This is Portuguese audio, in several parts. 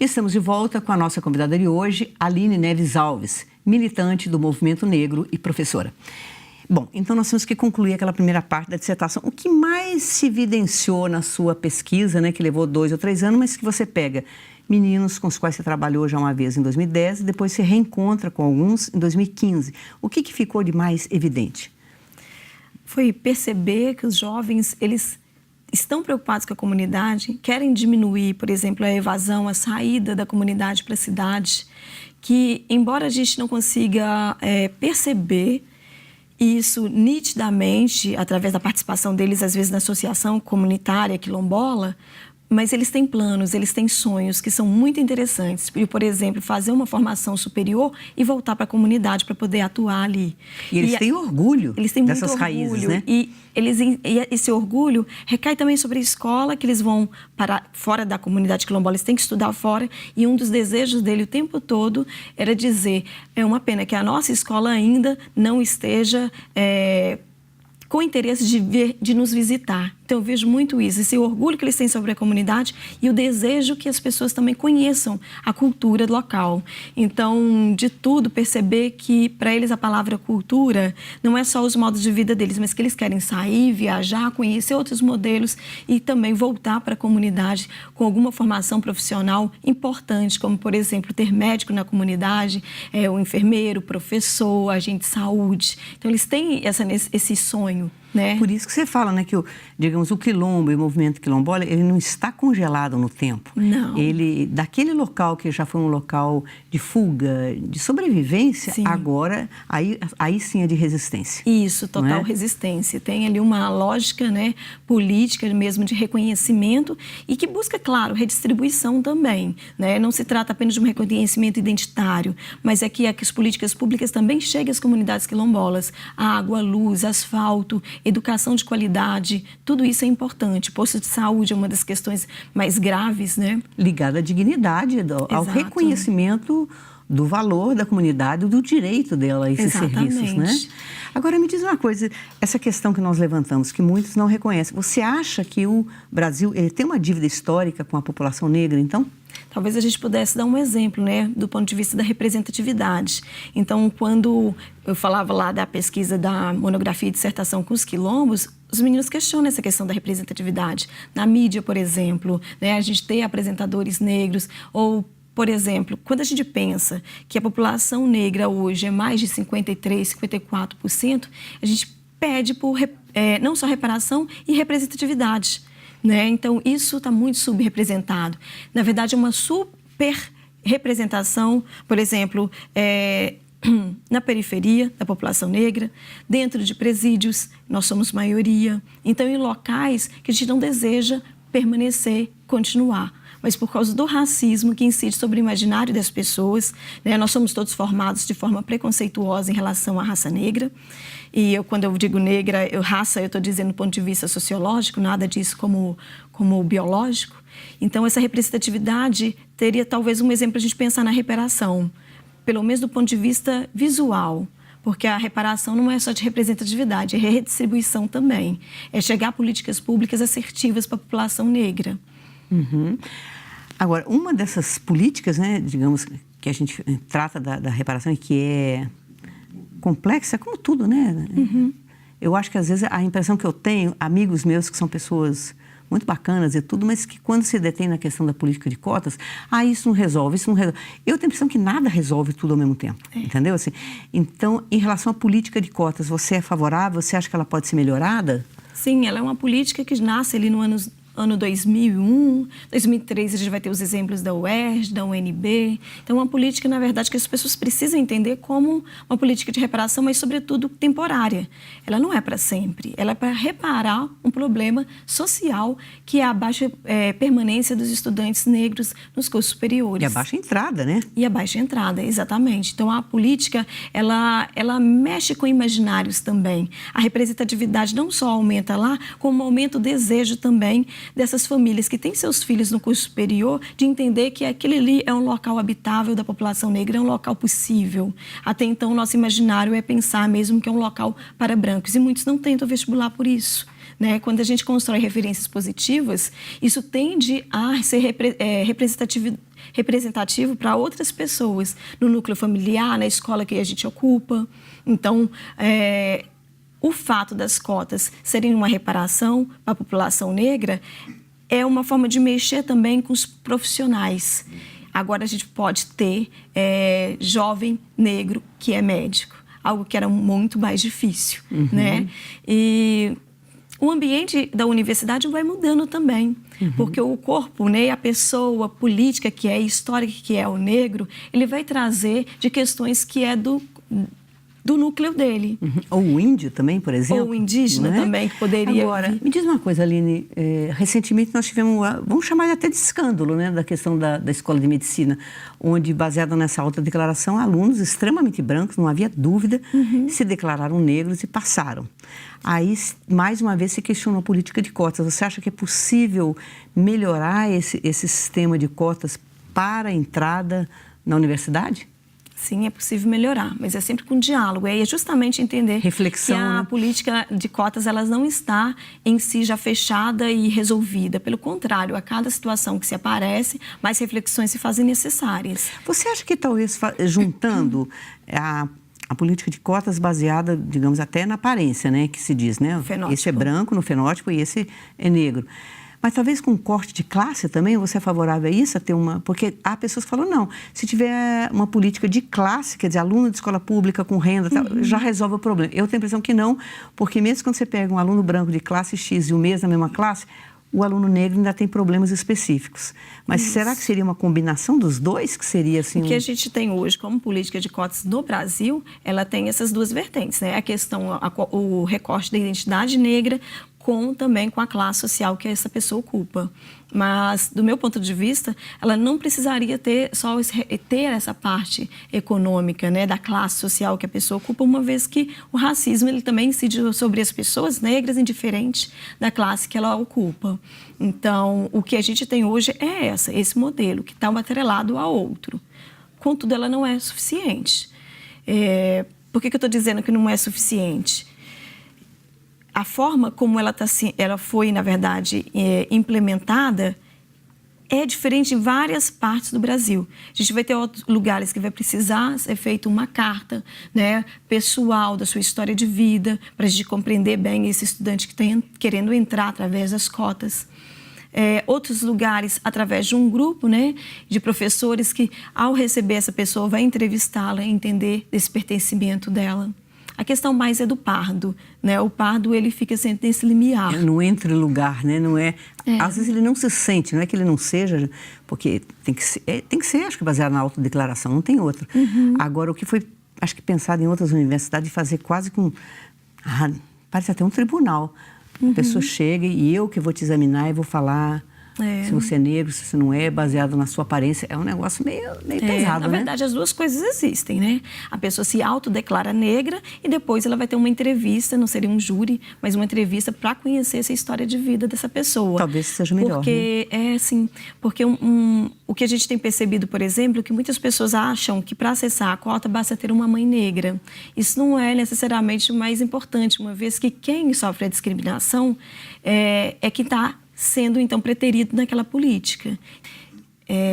Estamos de volta com a nossa convidada de hoje, Aline Neves Alves, militante do Movimento Negro e professora. Bom, então nós temos que concluir aquela primeira parte da dissertação. O que mais se evidenciou na sua pesquisa, né, que levou 2 ou 3 anos, mas que você pega meninos com os quais você trabalhou já uma vez em 2010 e depois se reencontra com alguns em 2015. O que ficou de mais evidente? Foi perceber que os jovens, eles estão preocupados com a comunidade, querem diminuir, por exemplo, a evasão, a saída da comunidade para a cidade, que, embora a gente não consiga perceber isso nitidamente, através da participação deles, às vezes, na associação comunitária quilombola, mas eles têm planos, eles têm sonhos que são muito interessantes. Por exemplo, fazer uma formação superior e voltar para a comunidade para poder atuar ali. E eles têm orgulho dessas raízes, né? E esse orgulho recai também sobre a escola, que eles vão para fora da comunidade quilombola, eles têm que estudar fora. E um dos desejos dele o tempo todo era dizer, é uma pena que a nossa escola ainda não esteja com interesse de nos visitar. Então, eu vejo muito isso, esse orgulho que eles têm sobre a comunidade e o desejo que as pessoas também conheçam a cultura local. Então, de tudo, perceber que, para eles, a palavra cultura não é só os modos de vida deles, mas que eles querem sair, viajar, conhecer outros modelos e também voltar para a comunidade com alguma formação profissional importante, como, por exemplo, ter médico na comunidade, o enfermeiro, professor, agente de saúde. Então, eles têm esse sonho. Né? Por isso que você fala, né, que o quilombo e o movimento quilombola, ele não está congelado no tempo. Não. Ele, daquele local que já foi um local de fuga, de sobrevivência, sim, agora, aí sim é de resistência. Isso, total resistência. Tem ali uma lógica, né, política mesmo de reconhecimento e que busca, claro, redistribuição também. Né? Não se trata apenas de um reconhecimento identitário, mas é que as políticas públicas também cheguem às comunidades quilombolas. Água, luz, asfalto, educação de qualidade, tudo isso é importante. Posto de saúde é uma das questões mais graves, né? Ligada à dignidade, ao reconhecimento do valor da comunidade, do direito dela a esses serviços, né? Agora, me diz uma coisa, essa questão que nós levantamos, que muitos não reconhecem, você acha que o Brasil tem uma dívida histórica com a população negra, então? Talvez a gente pudesse dar um exemplo, né, do ponto de vista da representatividade. Então, quando eu falava lá da pesquisa da monografia e dissertação com os quilombos, os meninos questionam essa questão da representatividade. Na mídia, por exemplo, né, a gente tem apresentadores negros ou, por exemplo, quando a gente pensa que a população negra hoje é mais de 53%, 54%, a gente pede por não só reparação e representatividade. Né? Então, isso está muito subrepresentado. Na verdade, é uma super representação, por exemplo, na periferia da população negra, dentro de presídios, nós somos maioria. Então, em locais que a gente não deseja permanecer, continuar. Mas por causa do racismo que incide sobre o imaginário das pessoas, né? Nós somos todos formados de forma preconceituosa em relação à raça negra. E quando eu digo negra, raça, eu estou dizendo do ponto de vista sociológico, nada disso como biológico. Então, essa representatividade teria talvez um exemplo para a gente pensar na reparação, pelo menos do ponto de vista visual. Porque a reparação não é só de representatividade, é redistribuição também. É chegar a políticas públicas assertivas para a população negra. Uhum. Agora, uma dessas políticas, né, digamos, que a gente trata da reparação e que é complexa, como tudo, né? Uhum. Eu acho que, às vezes, a impressão que eu tenho, amigos meus que são pessoas muito bacanas e tudo, mas que quando se detém na questão da política de cotas, isso não resolve, isso não resolve. Eu tenho a impressão que nada resolve tudo ao mesmo tempo, entendeu? Assim, então, em relação à política de cotas, você é favorável? Você acha que ela pode ser melhorada? Sim, ela é uma política que nasce ali no ano 2001, 2003 a gente vai ter os exemplos da UERJ, da UNB. Então, uma política, na verdade, que as pessoas precisam entender como uma política de reparação, mas, sobretudo, temporária. Ela não é para sempre. Ela é para reparar um problema social, que é a baixa permanência dos estudantes negros nos cursos superiores. E a baixa entrada, né? E a baixa entrada, exatamente. Então, a política, ela mexe com imaginários também. A representatividade não só aumenta lá, como aumenta o desejo também dessas famílias que têm seus filhos no curso superior, de entender que aquele ali é um local habitável da população negra, é um local possível. Até então, o nosso imaginário é pensar mesmo que é um local para brancos, e muitos não tentam vestibular por isso. né? Quando a gente constrói referências positivas, isso tende a ser representativo para outras pessoas, no núcleo familiar, na escola que a gente ocupa. Então, o fato das cotas serem uma reparação para a população negra é uma forma de mexer também com os profissionais. Agora a gente pode ter jovem negro que é médico, algo que era muito mais difícil, né? E o ambiente da universidade vai mudando também, porque o corpo, né, a pessoa política que é histórica, que é o negro, ele vai trazer de questões que é do núcleo dele. Ou o índio também, por exemplo. Ou o indígena também, que poderia... Agora, me diz uma coisa, Aline, recentemente nós tivemos, vamos chamar até de escândalo, né, da questão da Escola de Medicina, onde, baseado nessa autodeclaração, alunos extremamente brancos, não havia dúvida, se declararam negros e passaram. Aí, mais uma vez, se questionou a política de cotas. Você acha que é possível melhorar esse sistema de cotas para a entrada na universidade? Sim, é possível melhorar, mas é sempre com diálogo. É justamente entender reflexão, que a política de cotas ela não está em si já fechada e resolvida. Pelo contrário, a cada situação que se aparece, mais reflexões se fazem necessárias. Você acha que talvez juntando a política de cotas baseada, digamos, até na aparência, né, que se diz, né? Esse é branco no fenótipo e esse é negro. Mas talvez com corte de classe também, você é favorável a isso? A ter porque há pessoas que falam, não, se tiver uma política de classe, quer dizer, aluno de escola pública com renda, já resolve o problema. Eu tenho a impressão que não, porque mesmo quando você pega um aluno branco de classe X e o mesmo na mesma classe, o aluno negro ainda tem problemas específicos. Mas será que seria uma combinação dos dois? Que seria assim... O que a gente tem hoje como política de cotas no Brasil, ela tem essas duas vertentes, né? A questão, o recorte da identidade negra, também com a classe social que essa pessoa ocupa. Mas, do meu ponto de vista, ela não precisaria ter essa parte econômica, né, da classe social que a pessoa ocupa, uma vez que o racismo ele também incide sobre as pessoas negras, indiferente da classe que ela ocupa. Então, o que a gente tem hoje é esse modelo, que está atrelado a outro. Contudo, ela não é suficiente. Por que eu estou dizendo que não é suficiente? A forma como ela foi, na verdade, implementada é diferente em várias partes do Brasil. A gente vai ter outros lugares que vai precisar ser feita uma carta, né, pessoal da sua história de vida, para a gente compreender bem esse estudante que está querendo entrar através das cotas. Outros lugares, através de um grupo, né, de professores que, ao receber essa pessoa, vai entrevistá-la e entender esse pertencimento dela. A questão mais é do pardo, né? O pardo, ele fica sempre nesse limiar. No entre-lugar, né? Não é... Às vezes ele não se sente, não é que ele não seja, porque tem que ser, acho que baseado na autodeclaração, não tem outra. Agora, o que foi, acho que pensado em outras universidades, fazer quase com... parece até um tribunal. A pessoa chega e eu que vou te examinar e vou falar... Se você é negro, se você não é, baseado na sua aparência, é um negócio meio pesado, né? Na verdade, as duas coisas existem, né? A pessoa se autodeclara negra e depois ela vai ter uma entrevista, não seria um júri, mas uma entrevista para conhecer essa história de vida dessa pessoa. Talvez seja melhor, porque, né? Porque o que a gente tem percebido, por exemplo, é que muitas pessoas acham que para acessar a cota basta ter uma mãe negra. Isso não é necessariamente o mais importante, uma vez que quem sofre a discriminação é quem está sendo, então, preterido naquela política.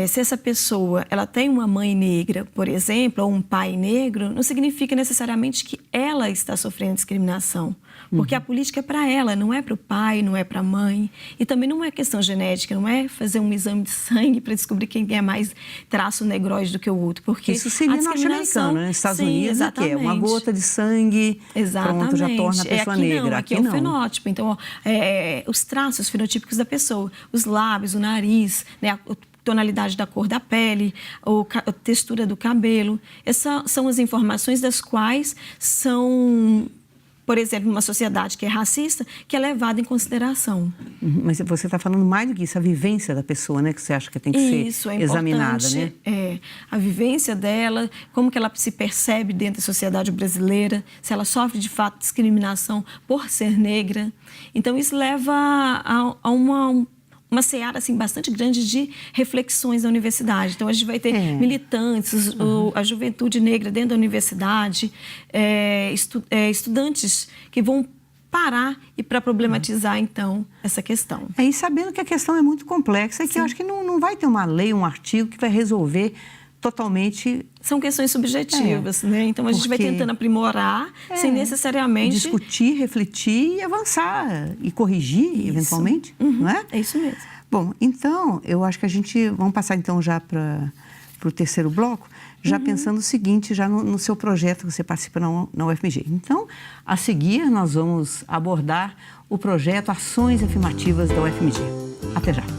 Se essa pessoa ela tem uma mãe negra, por exemplo, ou um pai negro, não significa necessariamente que ela está sofrendo discriminação. Porque a política é para ela, não é para o pai, não é para a mãe. E também não é questão genética, não é fazer um exame de sangue para descobrir quem é mais traço negroide do que o outro. Porque isso seria norte-americano, né? Nos Estados Unidos, que é uma gota de sangue, pronto, já torna a pessoa negra. Aqui é o fenótipo. Então, os traços fenotípicos da pessoa, os lábios, o nariz, né, a tonalidade da cor da pele, a textura do cabelo. Essas são as informações das quais são... Por exemplo, uma sociedade que é racista, que é levada em consideração. Mas você está falando mais do que isso, a vivência da pessoa, né? Que você acha que tem que ser examinada, né? A vivência dela, como que ela se percebe dentro da sociedade brasileira, se ela sofre, de fato, discriminação por ser negra. Então, isso leva a uma seara assim, bastante grande de reflexões na universidade. Então, a gente vai ter militantes, a juventude negra dentro da universidade, estudantes que vão parar e para problematizar, então, essa questão. E sabendo que a questão é muito complexa e que eu acho que não vai ter uma lei, um artigo que vai resolver totalmente. São questões subjetivas, né? Então a gente vai tentando aprimorar sem necessariamente discutir, refletir e avançar e corrigir eventualmente, não é? É isso mesmo. Bom, então eu acho que vamos passar então já para o terceiro bloco, já pensando o seguinte, já no seu projeto que você participa na UFMG. Então, a seguir nós vamos abordar o projeto Ações Afirmativas da UFMG. Até já.